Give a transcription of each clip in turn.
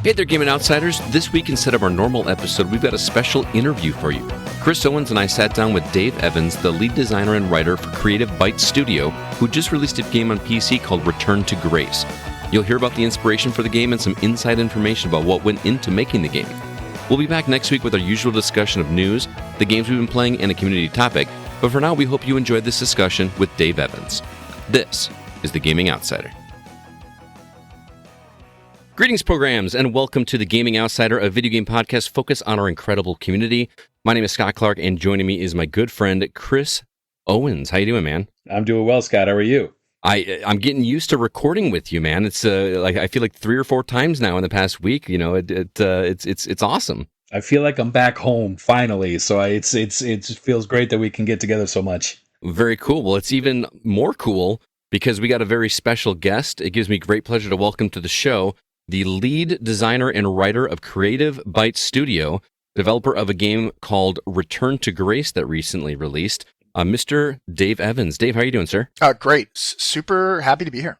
Hey there, Gaming Outsiders. This week, instead of our normal episode, we've got a special interview for you. Chris Owens and I sat down with Dave Evans, the lead designer and writer for Creative Bytes Studio, who just released a game on PC called Return to Grace. You'll hear about the inspiration for the game and some inside information about what went into making the game. We'll be back next week with our usual discussion of news, the games we've been playing, and a community topic. But for now, we hope you enjoyed this discussion with Dave Evans. This is the Gaming Outsider. Greetings, programs, and welcome to the Gaming Outsider, a video game podcast focused on our incredible community. My name is Scott Clark, and joining me is my good friend, Chris Owens. How you doing, man? I'm doing well, Scott. How are you? I'm getting used to recording with you, man. It's like I feel like 3 or 4 times now in the past week. You know, it's awesome. I feel like I'm back home finally, so it feels great that we can get together so much. Very cool. Well, it's even more cool because we got a very special guest. It gives me great pleasure to welcome to the show the lead designer and writer of Creative Bytes Studio, developer of a game called Return to Grace that recently released, Mr. Dave Evans. Dave, how are you doing, sir? Great. Super happy to be here.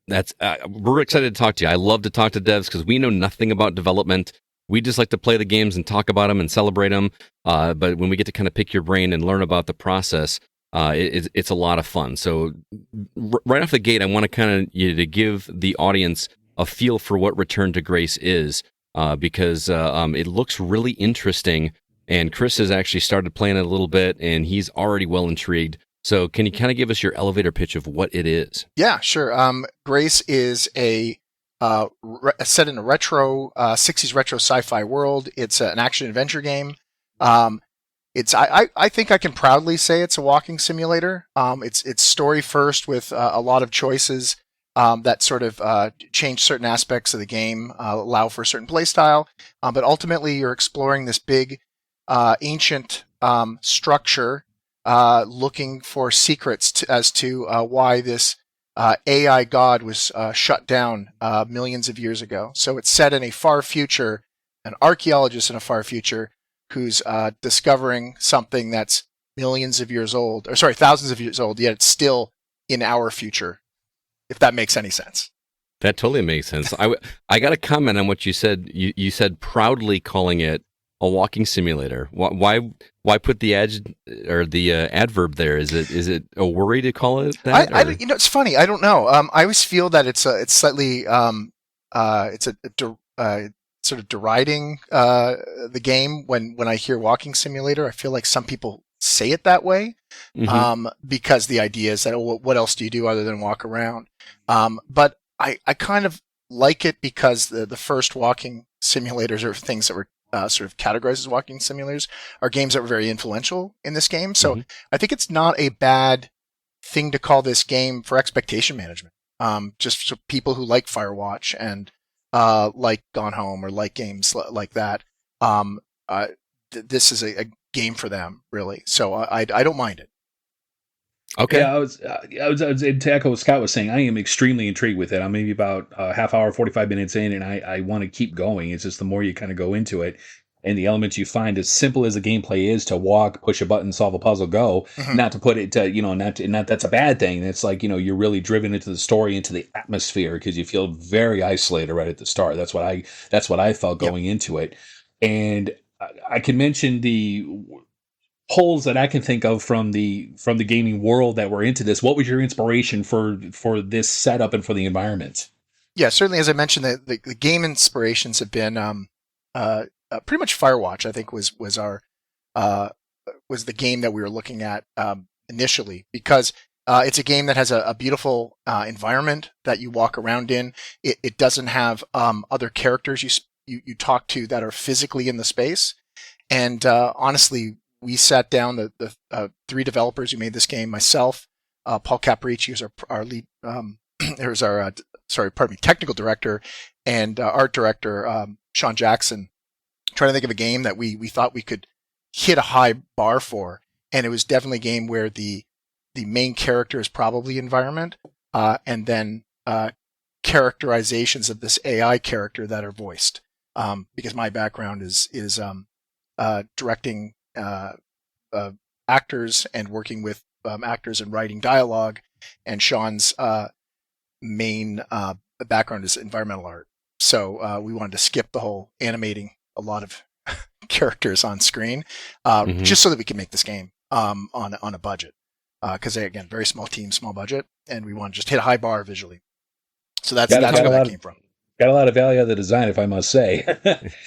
We're excited to talk to you. I love to talk to devs because we know nothing about development. We just like to play the games and talk about them and celebrate them. But when we get to kind of pick your brain and learn about the process, it's a lot of fun. So right off the gate, I want to kind of to give the audience a feel for what Return to Grace is, because it looks really interesting. And Chris has actually started playing it a little bit, and he's already well intrigued. So can you kind of give us your elevator pitch of what it is? Yeah, sure. Grace is a set in a retro 60s retro sci-fi world. It's an action adventure game. I think I can proudly say it's a walking simulator. It's story first with a lot of choices that sort of change certain aspects of the game, allow for a certain play style. But ultimately, you're exploring this big, ancient structure, looking for secrets as to why this AI god was shut down millions of years ago. So it's set in a far future, an archaeologist in a far future who's discovering something that's thousands of years old, yet it's still in our future. If that makes any sense. That totally makes sense. I got to comment on what you said. You said proudly calling it a walking simulator. Why put the adverb there? Is it a worry to call it that? It's funny. I don't know. I always feel that it's slightly sort of deriding the game when I hear walking simulator. I feel like some people say it that way, because the idea is that, what else do you do other than walk around? But I kind of like it because the first walking simulators, or things that were sort of categorized as walking simulators, are games that were very influential in this game. So I think it's not a bad thing to call this game for expectation management. Just for people who like Firewatch and like Gone Home or like games like that. This is a game for them, really. So I don't mind it. Okay. Yeah, I was to echo what Scott was saying. I am extremely intrigued with it. I'm maybe about a half hour, 45 minutes in, and I want to keep going. It's just the more you kind of go into it, and the elements you find, as simple as the gameplay is, to walk, push a button, solve a puzzle, go. Not to put it to not that's a bad thing. It's like, you're really driven into the story, into the atmosphere, because you feel very isolated right at the start. That's what I felt going into it, and I can mention the holes that I can think of from the gaming world that were into this. What was your inspiration for this setup and for the environment? Yeah, certainly. As I mentioned, the game inspirations have been pretty much Firewatch. I think was the game that we were looking at initially, because it's a game that has a beautiful environment that you walk around in. It doesn't have other characters you talk to that are physically in the space. And honestly, we sat down, the 3 developers who made this game, myself, Paul Caprici, who's our lead, there's our technical director, and art director, Sean Jackson, trying to think of a game that we thought we could hit a high bar for. And it was definitely a game where the main character is probably environment, and then characterizations of this AI character that are voiced. Because my background is directing actors and working with actors and writing dialogue, and Sean's main background is environmental art. So we wanted to skip the whole animating a lot of characters on screen, Mhm. just so that we can make this game on a budget. Because again, very small team, small budget, and we want to just hit a high bar visually. So that's Got where a that lot came from. got a lot of value out of the design, if I must say.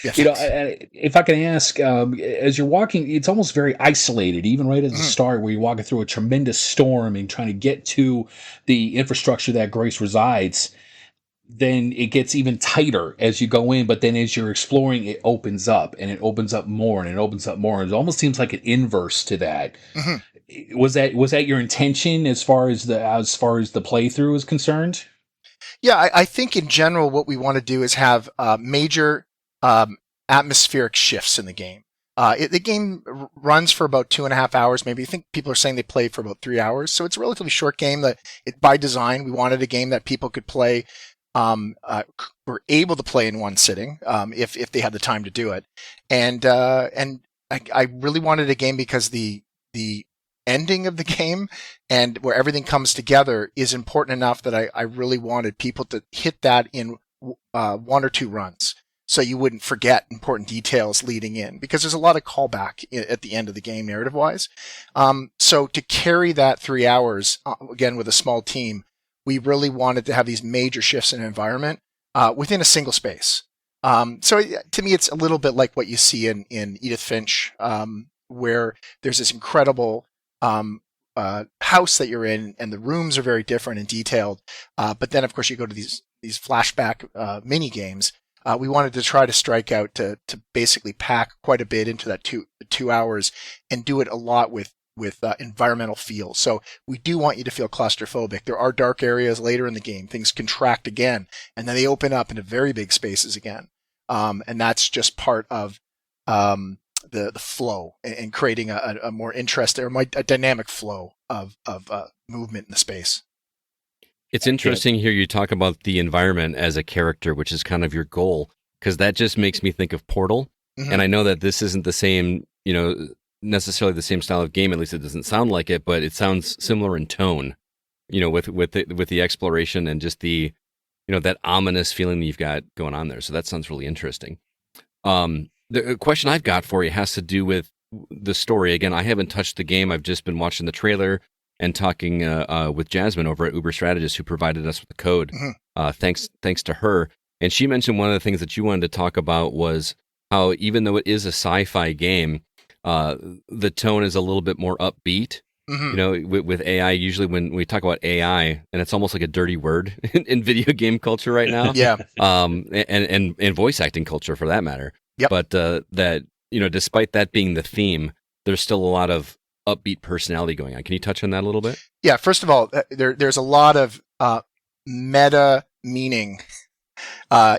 Yeah, You know, thanks. if I can ask, as you're walking, it's almost very isolated, even right at the Mhm. start, where you're walking through a tremendous storm and trying to get to the infrastructure that Grace resides. Then it gets even tighter as you go in, but then as you're exploring, it opens up and it opens up more and it opens up more. And it almost seems like an inverse to that. Mhm. Was that your intention as far as the playthrough is concerned? Yeah, I think in general, what we want to do is have major atmospheric shifts in the game. The game runs for about 2.5 hours, maybe. I think people are saying they play for about 3 hours, so it's a relatively short game. By design, we wanted a game that people could play, were able to play in one sitting, if they had the time to do it. And I really wanted a game because the ending of the game and where everything comes together is important enough that I really wanted people to hit that in 1 or 2 runs, so you wouldn't forget important details leading in, because there's a lot of callback at the end of the game narrative wise. So to carry that 3 hours, again with a small team, we really wanted to have these major shifts in environment within a single space. So to me, it's a little bit like what you see in Edith Finch, where there's this incredible house that you're in, and the rooms are very different and detailed. But then, of course, you go to these flashback mini games. We wanted to try to strike out to basically pack quite a bit into that 2 hours and do it a lot with environmental feel. So we do want you to feel claustrophobic. There are dark areas later in the game. Things contract again, and then they open up into very big spaces again. And that's just part of the flow and creating a more interesting, or a dynamic flow of movement in the space. It's interesting here you talk about the environment as a character, which is kind of your goal, because that just makes me think of Portal. Mhm. And I know that this isn't the same, necessarily the same style of game. At least it doesn't sound like it, but it sounds similar in tone. With the exploration and just the, that ominous feeling that you've got going on there. So that sounds really interesting. The question I've got for you has to do with the story. Again, I haven't touched the game. I've just been watching the trailer and talking with Jasmine over at Uber Strategist, who provided us with the code. Mhm. Thanks to her. And she mentioned one of the things that you wanted to talk about was how, even though it is a sci-fi game, the tone is a little bit more upbeat. Mhm. With AI, usually when we talk about AI, and it's almost like a dirty word in video game culture right now. Yeah. And voice acting culture for that matter. Yep. But that, despite that being the theme, there's still a lot of upbeat personality going on. Can you touch on that a little bit? Yeah. First of all, there's a lot of meta meaning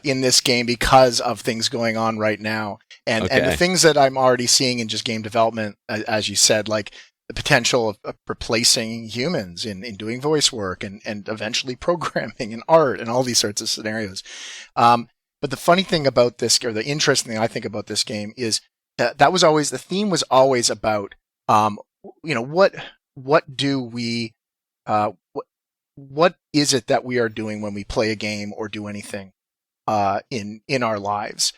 in this game because of things going on right now, and the things that I'm already seeing in just game development, as you said, like the potential of replacing humans in doing voice work and eventually programming and art and all these sorts of scenarios. But the funny thing about this, or the interesting thing I think about this game, is that was always, the theme was always about, what do we, what is it that we are doing when we play a game or do anything in our lives?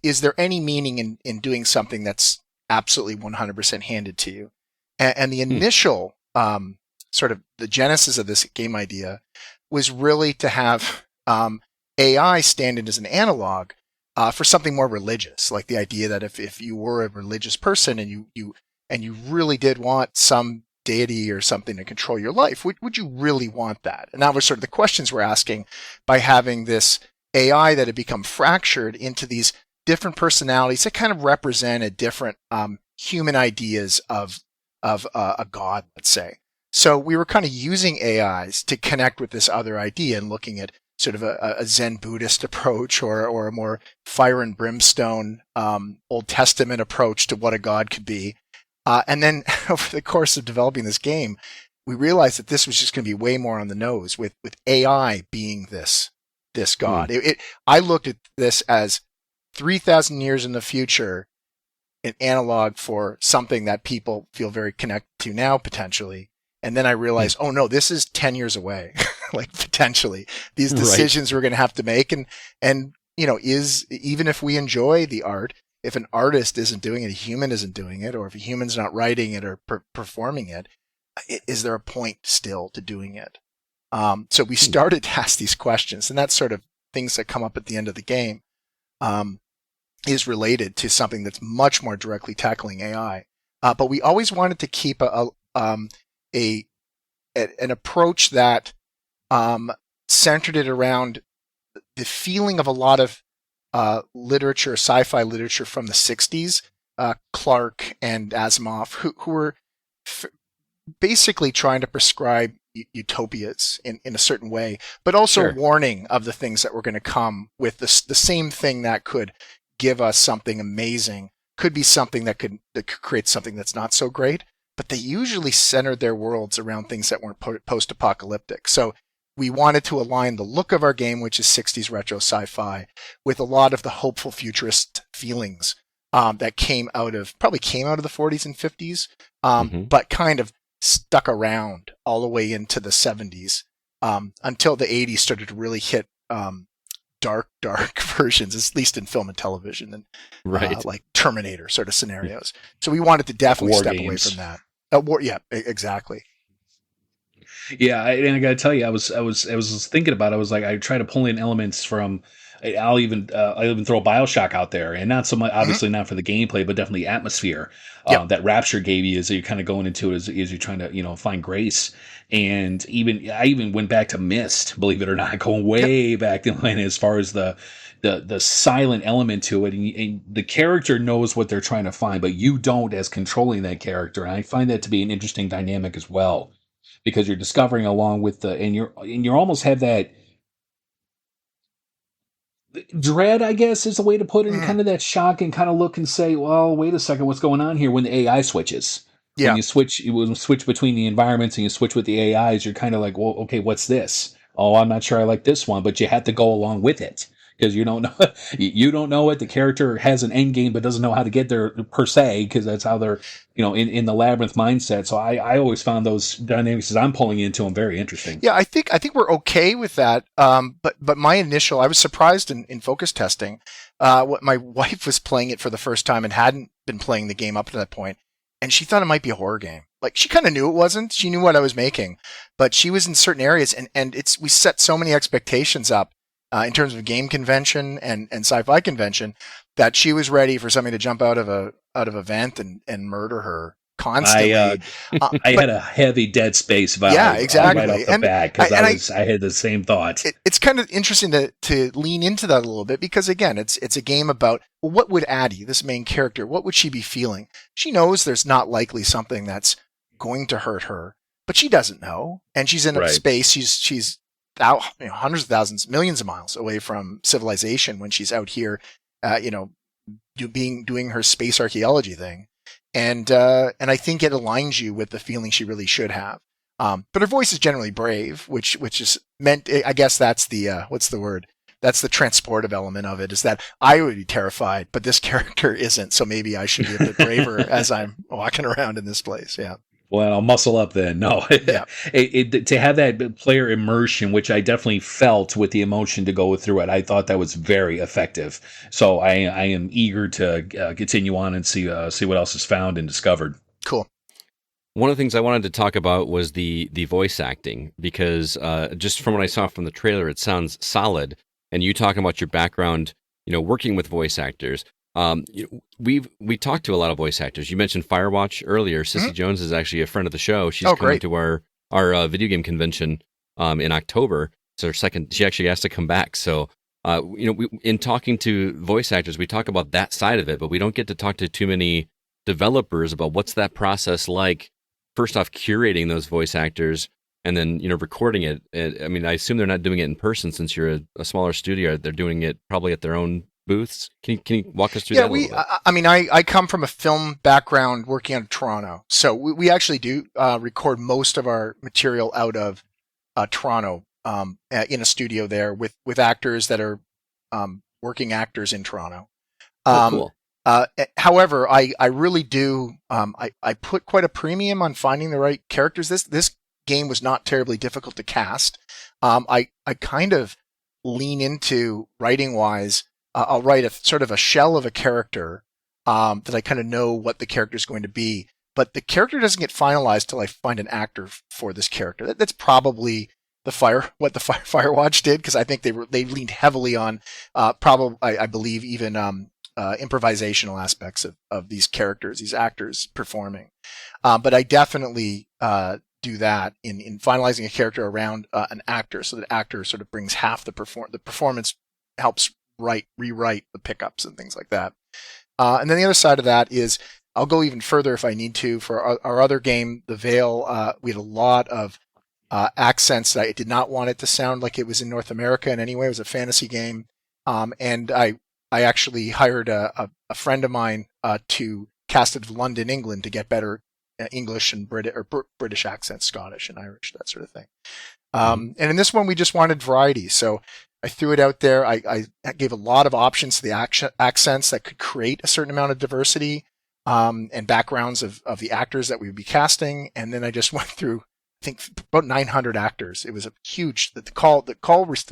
Is there any meaning in doing something that's absolutely 100% handed to you? And the initial sort of the genesis of this game idea was really to have AI stand in as an analog for something more religious, like the idea that if you were a religious person and you really did want some deity or something to control your life, would you really want that? And that was sort of the questions we're asking by having this AI that had become fractured into these different personalities that kind of represented different human ideas of a god, let's say. So we were kind of using AIs to connect with this other idea and looking at sort of a Zen Buddhist approach or a more fire and brimstone Old Testament approach to what a god could be. And then over the course of developing this game, we realized that this was just going to be way more on the nose with AI being this god. I looked at this as 3,000 years in the future, an analog for something that people feel very connected to now, potentially. And then I realized, oh no, this is 10 years away, like potentially these decisions we're going to have to make. And is, even if we enjoy the art, if an artist isn't doing it, a human isn't doing it, or if a human's not writing it or performing it, is there a point still to doing it? So we started to ask these questions, and that's sort of things that come up at the end of the game, is related to something that's much more directly tackling AI. But we always wanted to keep an approach that centered it around the feeling of a lot of literature, sci-fi literature from the 60s, Clarke and Asimov, who were basically trying to prescribe utopias in a certain way, but also warning of the things that were going to come with the same thing that could give us something amazing, could be something that could create something that's not so great, but they usually centered their worlds around things that weren't post-apocalyptic. So we wanted to align the look of our game, which is 60s retro sci-fi, with a lot of the hopeful futurist feelings that came out of the 40s and 50s, but kind of stuck around all the way into the 70s until the 80s started to really hit dark versions, at least in film and television, and like Terminator sort of scenarios. So we wanted to definitely step away from that. Yeah, exactly. Yeah, and I got to tell you, I was thinking about it. I was like, I try to pull in elements from. I'll even throw BioShock out there, and not so much, obviously not for the gameplay, but definitely atmosphere that Rapture gave you as you're kind of going into it as you're trying to find Grace. And I even went back to Myst, believe it or not, going way back in line as far as the silent element to it, and the character knows what they're trying to find, but you don't as controlling that character. And I find that to be an interesting dynamic as well, because you're discovering along with and you're almost have that dread, I guess, is the way to put it, and kind of that shock and kind of look and say, well, wait a second, what's going on here when the AI switches? Yeah. When you switch between the environments and you switch with the AIs, you're kind of like, well, okay, what's this? Oh, I'm not sure I like this one, but you have to go along with it because you don't know it. The character has an end game but doesn't know how to get there per se, because that's how they're in the labyrinth mindset. So I always found those dynamics as I'm pulling into them very interesting. Yeah, I think we're okay with that. But my initial, I was surprised in focus testing. What my wife was playing it for the first time and hadn't been playing the game up to that point, and she thought it might be a horror game. Like, she kind of knew it wasn't. She knew what I was making, but she was in certain areas, and we set so many expectations up in terms of game convention and sci-fi convention that she was ready for something to jump out of a vent and murder her constantly. I had a heavy Dead Space vibe. Yeah, exactly. Right off the bat, because I had the same thought. It's kind of interesting to lean into that a little bit, because again, it's a game about, well, what would Addie, this main character, what would she be feeling? She knows there's not likely something that's going to hurt her, but she doesn't know, and she's in a space. She's out, hundreds of thousands, millions of miles away from civilization when she's out here, doing her space archaeology thing. And I think it aligns you with the feeling she really should have. But her voice is generally brave, which is meant, I guess that's the, what's the word? That's the transportive element of it, is that I would be terrified, but this character isn't. So maybe I should be a bit braver as I'm walking around in this place. Yeah. Well, I'll muscle up then. No, yeah. To have that player immersion, which I definitely felt with the emotion to go through it, I thought that was very effective. So I am eager to continue on and see what else is found and discovered. Cool. One of the things I wanted to talk about was the voice acting, because just from what I saw from the trailer, it sounds solid. And you talking about your background, working with voice actors. We talked to a lot of voice actors. You mentioned Firewatch earlier. Sissy Jones is actually a friend of the show. She's coming to our video game convention in October. It's her second. She actually asked to come back. So in talking to voice actors, we talk about that side of it, but we don't get to talk to too many developers about what's that process like. First off, curating those voice actors, and then recording it. I mean, I assume they're not doing it in person since you're a smaller studio. They're doing it probably at their own booths. Can you walk us through that a little bit? I mean, I come from a film background working out of Toronto. So we actually do record most of our material out of Toronto in a studio there with actors that are working actors in Toronto. Cool. However, I really do, I put quite a premium on finding the right characters. This game was not terribly difficult to cast. I kind of lean into writing wise. I'll write a sort of a shell of a character that I kind of know what the character is going to be, but the character doesn't get finalized till I find an actor for this character. That's probably what the Firewatch did, because I think they leaned heavily on I believe even improvisational aspects of these characters, these actors performing. But I definitely do that in finalizing a character around an actor, so that actor sort of brings half the performance, helps rewrite the pickups and things like that. And then the other side of that is I'll go even further if I need to. For our other game, The Veil, we had a lot of accents that I did not want it to sound like it was in North America in any way. It was a fantasy game. And I actually hired a friend of mine to cast it of London, England, to get better English and British accents, Scottish and Irish, that sort of thing. And in this one, we just wanted variety. So I threw it out there. I gave a lot of options to the accents that could create a certain amount of diversity and backgrounds of the actors that we would be casting. And then I just went through, I think, about 900 actors. It was a huge, the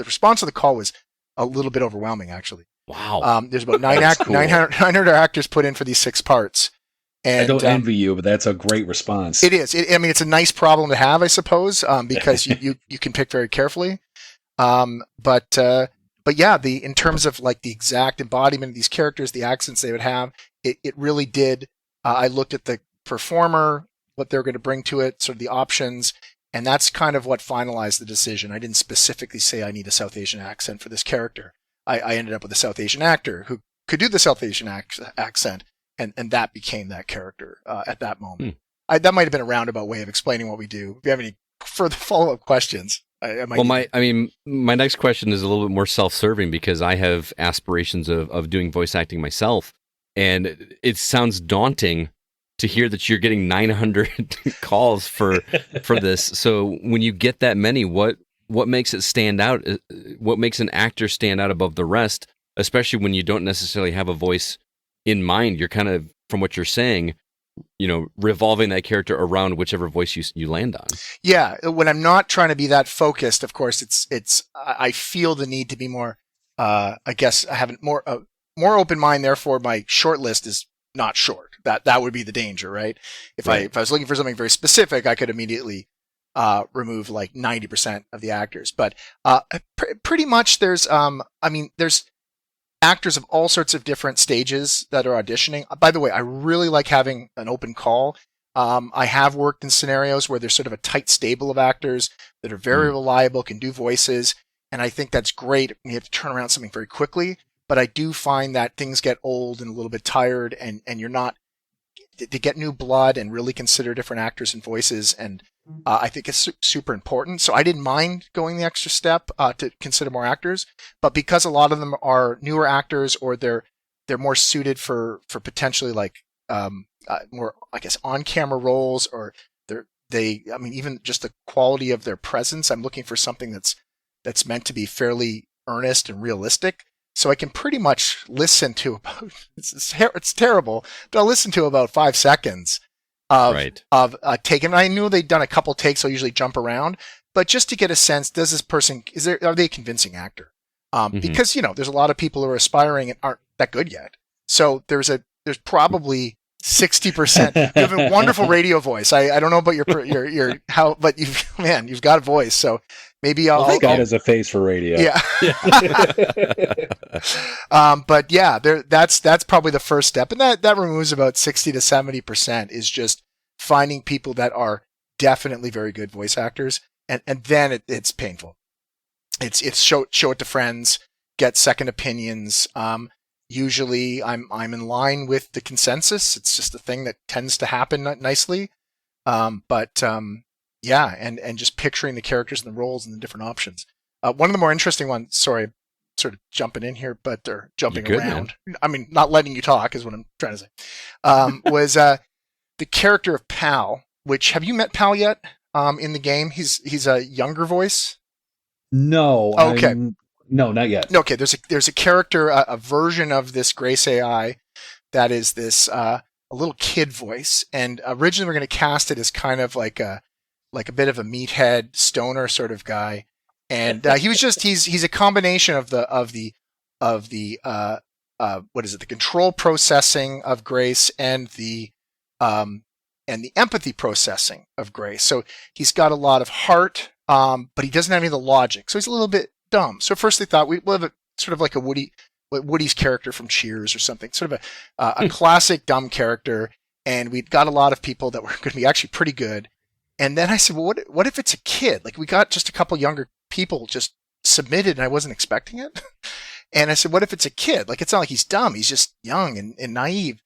response to the call was a little bit overwhelming, actually. Wow. There's about Cool. 900 actors put in for these 6 parts. And I don't envy you, but that's a great response. It is. I mean, it's a nice problem to have, I suppose, because you can pick very carefully. But yeah, in terms of like the exact embodiment of these characters, the accents they would have, it really did. I looked at the performer, what they're going to bring to it, sort of the options, and that's kind of what finalized the decision. I didn't specifically say I need a South Asian accent for this character. I ended up with a South Asian actor who could do the South Asian accent, and that became that character at that moment. That might have been a roundabout way of explaining what we do. If you have any further follow-up questions, my next question is a little bit more self-serving, because I have aspirations of doing voice acting myself, and it sounds daunting to hear that you're getting 900 calls for this. So when you get that many, what makes it stand out? What makes an actor stand out above the rest, especially when you don't necessarily have a voice in mind? You're kind of, from what you're saying, revolving that character around whichever voice you land on. Yeah, when I'm not trying to be that focused, of course, I feel the need to be more. I guess I have more open mind. Therefore, my short list is not short. That would be the danger, right? If I was looking for something very specific, I could immediately remove like 90% of the actors. But pretty much there's actors of all sorts of different stages that are auditioning. By the way, I really like having an open call. I have worked in scenarios where there's sort of a tight stable of actors that are very reliable, can do voices, and I think that's great. You have to turn around something very quickly, but I do find that things get old and a little bit tired, and you're not to get new blood and really consider different actors and voices, and I think it's super important. So I didn't mind going the extra step to consider more actors, but because a lot of them are newer actors, or they're more suited for potentially like more, I guess, on-camera roles, or even just the quality of their presence. I'm looking for something that's meant to be fairly earnest and realistic. So I can pretty much listen to about, it's terrible, but I'll listen to about 5 seconds of a take. And I knew they'd done a couple takes, so I usually jump around, but just to get a sense, does this person, are they a convincing actor? Because, there's a lot of people who are aspiring and aren't that good yet. So there's probably 60%. You have a wonderful radio voice. I don't know about your how, but you've got a voice. So maybe Scott has a face for radio. Yeah. But yeah, that's probably the first step. And that removes about 60 to 70% is just finding people that are definitely very good voice actors. And then it's painful. It's show it to friends, get second opinions. Usually I'm in line with the consensus. It's just a thing that tends to happen nicely. Yeah, and just picturing the characters and the roles and the different options. One of the more interesting ones, sorry, sort of jumping in here, or jumping around. Man. I mean, not letting you talk is what I'm trying to say. Was the character of Pal, which, have you met Pal yet in the game? He's a younger voice? No. Okay. No, not yet. Okay, there's a character, a version of this Grace AI that is this a little kid voice, and originally we're going to cast it as kind of like a bit of a meathead stoner sort of guy, And he's a combination of the what is it, the control processing of Grace and the empathy processing of Grace. So he's got a lot of heart, but he doesn't have any of the logic. So he's a little bit dumb. So first they thought we'll have a sort of like Woody's character from Cheers or something, sort of a classic dumb character. And we'd got a lot of people that were going to be actually pretty good. And then I said, well, what if it's a kid? Like, we got just a couple younger people just submitted and I wasn't expecting it. And I said, what if it's a kid? Like, it's not like he's dumb. He's just young and naive.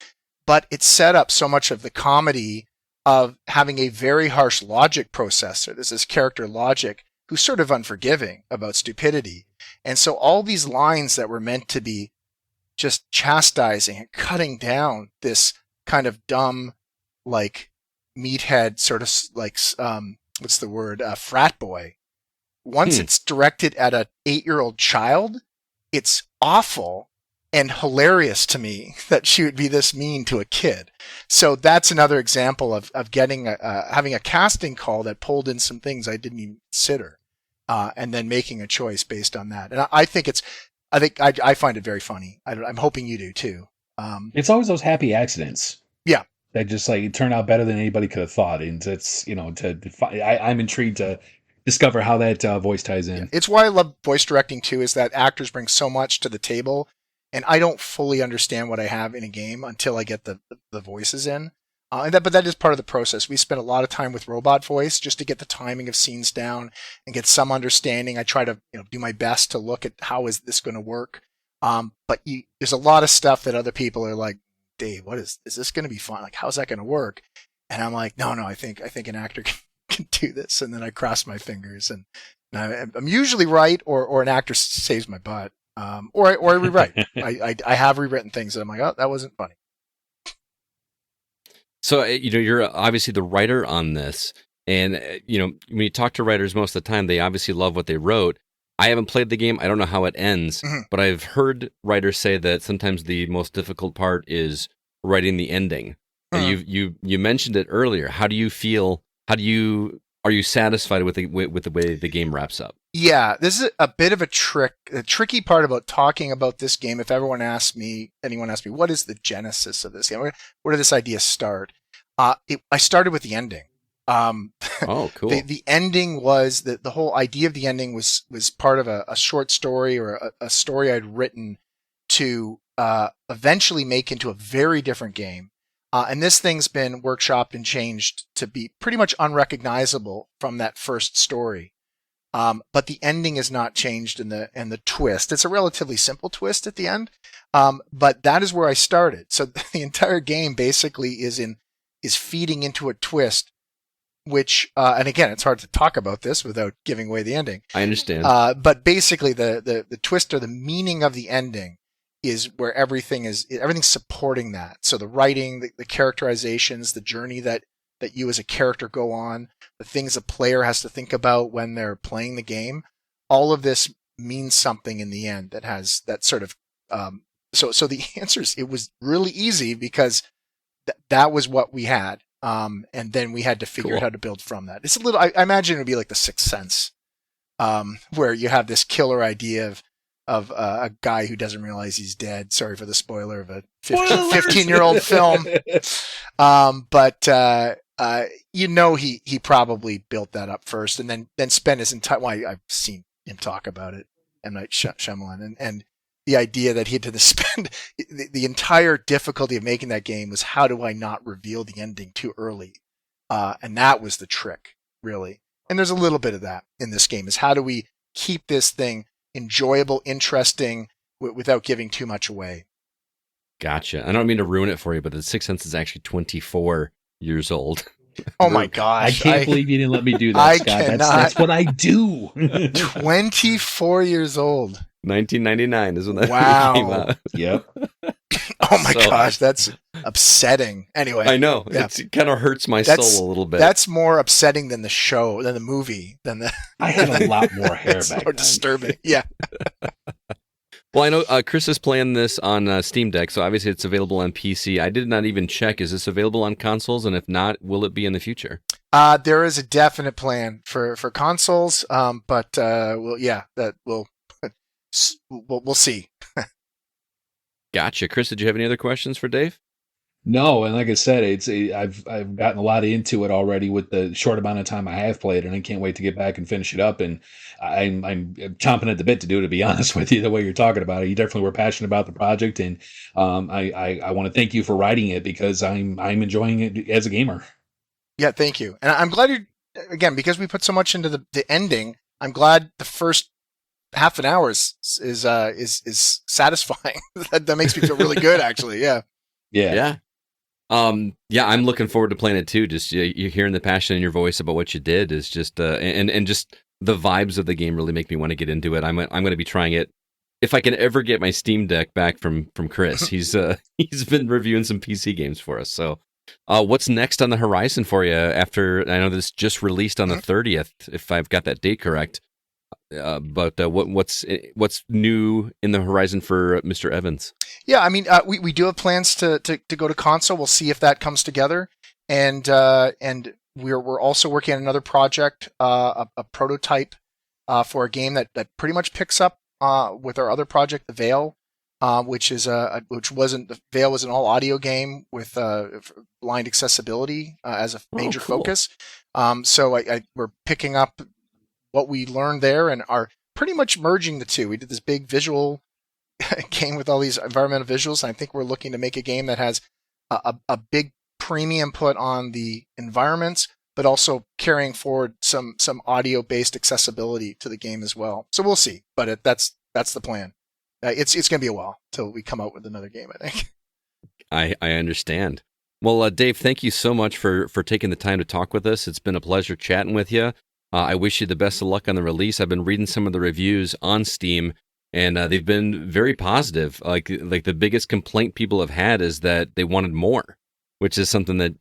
But it set up so much of the comedy of having a very harsh logic processor. There's this character Logic who's sort of unforgiving about stupidity. And so all these lines that were meant to be just chastising and cutting down this kind of dumb, like, meathead sort of like, what's the word? Frat boy. Once it's directed at an 8-year-old child, it's awful and hilarious to me that she would be this mean to a kid. So that's another example of getting having a casting call that pulled in some things I didn't even consider, and then making a choice based on that. And I think I find it very funny. I'm hoping you do too. It's always those happy accidents. Yeah. That just like turn out better than anybody could have thought. And it's, I'm intrigued to discover how that voice ties in. It's why I love voice directing too, is that actors bring so much to the table, and I don't fully understand what I have in a game until I get the voices in. But that is part of the process. We spend a lot of time with robot voice just to get the timing of scenes down and get some understanding. I try to do my best to look at how is this going to work. But there's a lot of stuff that other people are like, Dave, is this going to be fun? Like, how's that going to work? And I'm like, no, I think an actor can do this. And then I cross my fingers, and I'm usually right, or an actor saves my butt. Or I rewrite. I have rewritten things that I'm like, oh, that wasn't funny. So, you're obviously the writer on this. And, when you talk to writers most of the time, they obviously love what they wrote. I haven't played the game. I don't know how it ends, but I've heard writers say that sometimes the most difficult part is writing the ending. And you mentioned it earlier. How do you feel? Are you satisfied with the way the game wraps up? Yeah, this is a bit of a trick. The tricky part about talking about this game, if anyone asks me, what is the genesis of this game? Where did this idea start? I started with the ending. Oh, cool. The ending was the whole idea of the ending was part of a short story, or a story I'd written to eventually make into a very different game. And this thing's been workshopped and changed to be pretty much unrecognizable from that first story. But the ending is not changed in the twist. It's a relatively simple twist at the end. But that is where I started. So the entire game basically is feeding into a twist, which, and again, it's hard to talk about this without giving away the ending. I understand. But basically the twist, or the meaning of the ending, is where everything's supporting that. So the writing, the characterizations, the journey that you as a character go on, the things a player has to think about when they're playing the game, all of this means something in the end that has that sort of, so the answer is, it was really easy because that was what we had. And then we had to figure out how to build from that. It's a little, I imagine it would be like the Sixth Sense, where you have this killer idea of a guy who doesn't realize he's dead. Sorry for the spoiler of a 15-year-old film. But he probably built that up first, and then spent his entire, I've seen him talk about it, M. Night Shyamalan, and the idea that he had to spend the entire difficulty of making that game was, how do I not reveal the ending too early? And that was the trick, really. And there's a little bit of that in this game, is how do we keep this thing enjoyable, interesting, without giving too much away. Gotcha. I don't mean to ruin it for you, but the Sixth Sense is actually 24 years old. Oh my gosh. I can't believe you didn't let me do that, Scott. That's what I do. 24 years old. 1999 is when that came out. Yep. Oh my gosh, that's upsetting. Anyway. I know. Yeah. It kind of hurts my soul a little bit. That's more upsetting than the movie, than the... I had a lot more hair back more then. Disturbing. Yeah. Well, I know Chris is playing this on Steam Deck, so obviously it's available on PC. I did not even check. Is this available on consoles? And if not, will it be in the future? There is a definite plan for consoles, but we'll see. Gotcha. Chris, did you have any other questions for Dave? No, and like I said, I've gotten a lot into it already with the short amount of time I have played, and I can't wait to get back and finish it up. And I'm chomping at the bit to do it. To be honest with you, the way you're talking about it, you definitely were passionate about the project, and I want to thank you for writing it because I'm enjoying it as a gamer. Yeah, thank you, and I'm glad you again because we put so much into the ending. I'm glad the first half an hour is satisfying. that makes me feel really good, actually. Yeah. Yeah, I'm looking forward to playing it too. Just you're hearing the passion in your voice about what you did is just and just the vibes of the game really make me want to get into it. I'm going to be trying it if I can ever get my Steam Deck back from Chris. He's been reviewing some PC games for us. So, what's next on the horizon for you after? I know this just released on the 30th, if I've got that date correct. But what's new in the horizon for Mr. Evans? Yeah, I mean, we do have plans to go to console. We'll see if that comes together, and we're also working on another project, a prototype for a game that pretty much picks up with our other project, The Veil, which was The Veil was an all audio game with blind accessibility as a major focus. So we're picking up what we learned there and are pretty much merging the two. We did this big visual game with all these environmental visuals, and I think we're looking to make a game that has a big premium put on the environments, but also carrying forward some audio-based accessibility to the game as well. So we'll see, but that's the plan. It's going to be a while till we come out with another game, I think. I understand. Well, Dave, thank you so much for taking the time to talk with us. It's been a pleasure chatting with you. I wish you the best of luck on the release. I've been reading some of the reviews on Steam, and they've been very positive. Like the biggest complaint people have had is that they wanted more, which is something that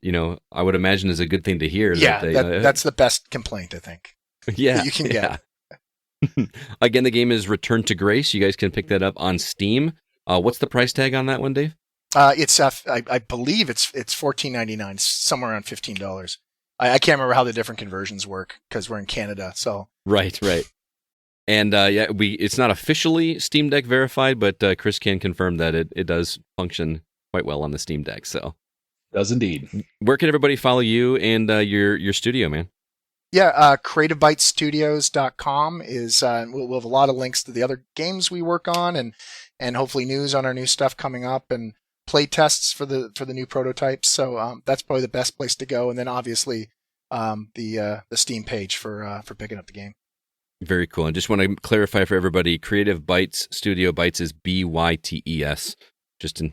I would imagine is a good thing to hear. Yeah, that's the best complaint, I think. Yeah, that you can get. Again, the game is Return to Grace. You guys can pick that up on Steam. What's the price tag on that one, Dave? It's I believe it's $14.99, somewhere around $15. I can't remember how the different conversions work because we're in Canada. So right. And it's not officially Steam Deck verified, but Chris can confirm that it does function quite well on the Steam Deck. So does indeed. Where can everybody follow you and your studio, man? Yeah, CreativeBytesStudios.com is we'll have a lot of links to the other games we work on and hopefully news on our new stuff coming up and play tests for the new prototypes. So that's probably the best place to go. And then obviously the Steam page for picking up the game. Very cool. And just want to clarify for everybody, Creative Bytes Studio, Bytes is BYTES, just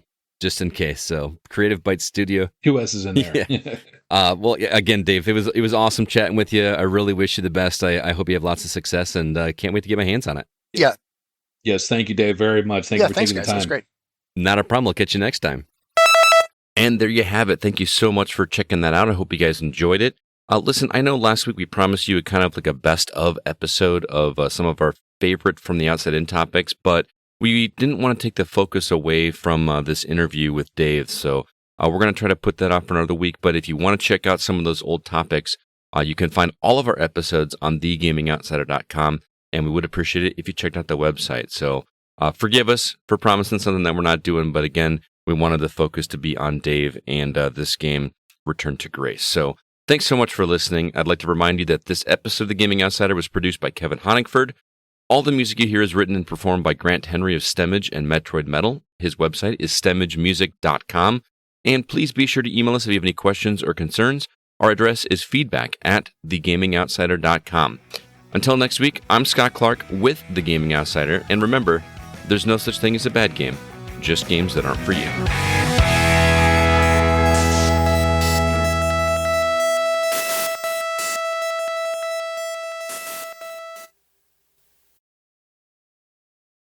in case. So Creative Bytes Studio. 2 S's in there. Yeah. Well, again, Dave, it was awesome chatting with you. I really wish you the best. I hope you have lots of success and can't wait to get my hands on it. Yeah. Yes. Thank you, Dave, very much. Thank you for taking the time. That's great. Not a problem. I'll catch you next time. And there you have it. Thank you so much for checking that out. I hope you guys enjoyed it. Listen, I know last week we promised you kind of like a best of episode of some of our favorite From the Outside In topics, but we didn't want to take the focus away from this interview with Dave. So we're going to try to put that off for another week. But if you want to check out some of those old topics, you can find all of our episodes on thegamingoutsider.com. And we would appreciate it if you checked out the website. So forgive us for promising something that we're not doing. But again, we wanted the focus to be on Dave and this game, Return to Grace. So thanks so much for listening. I'd like to remind you that this episode of The Gaming Outsider was produced by Kevin Honigford. All the music you hear is written and performed by Grant Henry of Stemmage and Metroid Metal. His website is stemmagemusic.com. And please be sure to email us if you have any questions or concerns. Our address is feedback@thegamingoutsider.com. Until next week, I'm Scott Clark with The Gaming Outsider. And remember, there's no such thing as a bad game, just games that aren't for you.